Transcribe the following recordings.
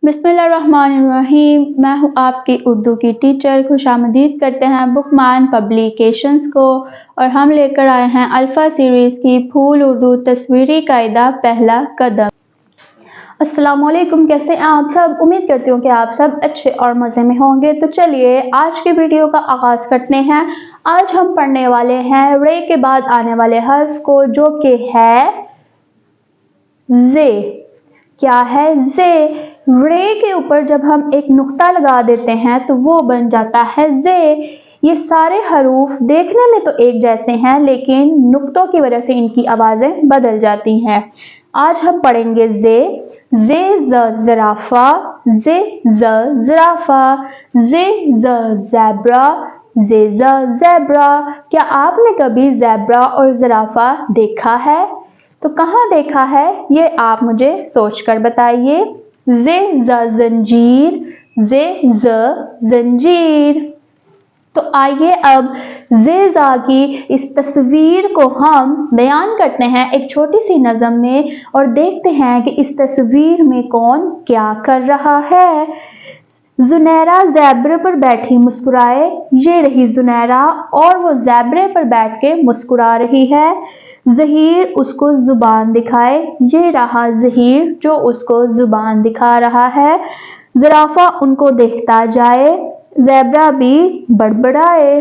बिस्मिल्लाहिर्रहमानिर्रहीम। मैं हूँ आपकी उर्दू की टीचर। खुशामदीद करते हैं बुकमान पब्लिकेशंस को, और हम लेकर आए हैं अल्फ़ा सीरीज़ की फूल उर्दू तस्वीरी कायदा पहला कदम। अस्सलामुअलैकुम, कैसे हैं आप सब? उम्मीद करती हूँ कि आप सब अच्छे और मज़े में होंगे। तो चलिए आज के वीडियो का आगाज़ करते हैं। आज हम पढ़ने वाले हैं रे के बाद आने वाले हर्फ को, जो कि है ज़े। क्या है? ज़े। रे के ऊपर जब हम एक नुक्ता लगा देते हैं तो वो बन जाता है ज़े। ये सारे हरूफ देखने में तो एक जैसे हैं, लेकिन नुक्तों की वजह से इनकी आवाज़ें बदल जाती हैं। आज हम पढ़ेंगे ज़े। ज़े ज़ ज़राफ़ा, ज़े ज़ ज़राफ़ा, ज़े ज़ ज़ेब्रा, ज़े ज़ ज़ेब्रा। क्या आपने कभी ज़ेब्रा और ज़राफ़ा देखा है? तो कहाँ देखा है ये आप मुझे सोचकर बताइए। ज़े ज़ ज़ंजीर, ज़े ज़ ज़ंजीर। तो आइए अब ज़े ज़ा की इस तस्वीर को हम बयान करते हैं एक छोटी सी नज़म में, और देखते हैं कि इस तस्वीर में कौन क्या कर रहा है। ज़ुनैरा ज़ेब्रे पर बैठी मुस्कुराए, ये रही ज़ुनैरा और वो ज़ेब्रे पर बैठ के मुस्कुरा रही है। ज़हीर उसको ज़ुबान दिखाए, ये रहा ज़हीर जो उसको ज़ुबान दिखा रहा है। ज़राफ़ा उनको देखता जाए, ज़ेब्रा भी बड़बड़ाए।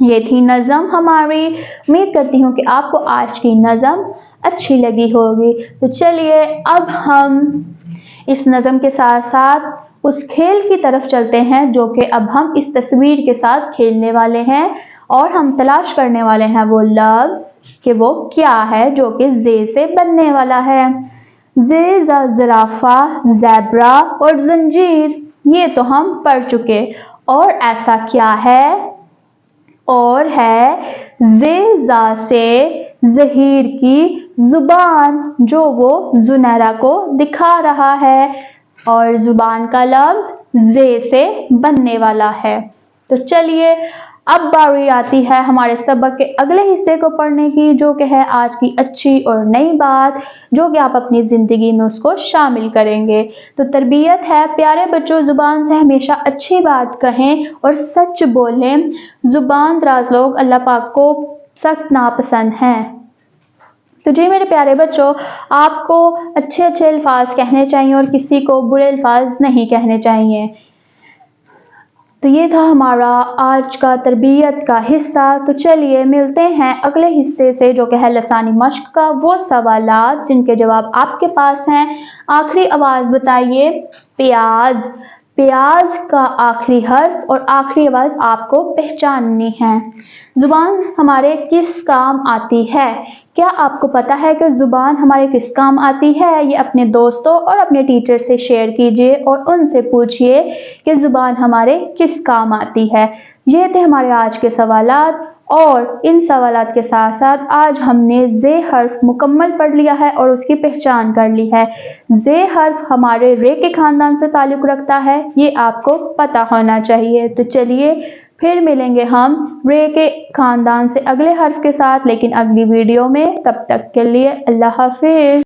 ये थी नज़म हमारी। उम्मीद करती हूँ कि आपको आज की नज़म अच्छी लगी होगी। तो चलिए अब हम इस नज़म के साथ साथ उस खेल की तरफ चलते हैं जो कि अब हम इस तस्वीर के साथ खेलने वाले हैं, और हम तलाश करने वाले हैं वो लफ्ज़ कि वो क्या है जो कि ज़े से बनने वाला है। ज़े ज़ ज़राफ़ा, ज़ेब्रा और ज़ंजीर, ये तो हम पढ़ चुके। और ऐसा क्या है? और है ज़े ज़ा से ज़हीर की ज़ुबान, जो वो ज़ुनैरा को दिखा रहा है, और ज़ुबान का लफ्ज़ ज़े से बनने वाला है। तो चलिए अब बारी आती है हमारे सबक के अगले हिस्से को पढ़ने की, जो कि है आज की अच्छी और नई बात, जो कि आप अपनी ज़िंदगी में उसको शामिल करेंगे। तो तरबियत है, प्यारे बच्चों, ज़ुबान से हमेशा अच्छी बात कहें और सच बोलें। ज़ुबान दराज लोग अल्लाह पाक को सख्त नापसंद हैं। तो जी मेरे प्यारे बच्चों, आपको अच्छे अच्छे अल्फाज कहने चाहिए और किसी को बुरे अल्फाज नहीं कहने चाहिए। तो ये था हमारा आज का तरबियत का हिस्सा। तो चलिए मिलते हैं अगले हिस्से से, जो कि है लसानी मश्क का, वो सवालात जिनके जवाब आपके पास हैं। आखिरी आवाज़ बताइए। प्याज। प्याज का आखिरी हर्फ और आखिरी आवाज़ आपको पहचाननी है। ज़ुबान हमारे किस काम आती है? क्या आपको पता है कि ज़ुबान हमारे किस काम आती है? ये अपने दोस्तों और अपने टीचर से शेयर कीजिए और उनसे पूछिए कि ज़ुबान हमारे किस काम आती है। ये थे हमारे आज के सवालात, और इन सवालात के साथ साथ आज हमने ज़े हर्फ मुकम्मल पढ़ लिया है और उसकी पहचान कर ली है। ज़े हर्फ हमारे रे के ख़ानदान से ताल्लुक़ रखता है, ये आपको पता होना चाहिए। तो चलिए फिर मिलेंगे हम रे के ख़ानदान से अगले हर्फ के साथ, लेकिन अगली वीडियो में। तब तक के लिए अल्लाह हाफ़िज़।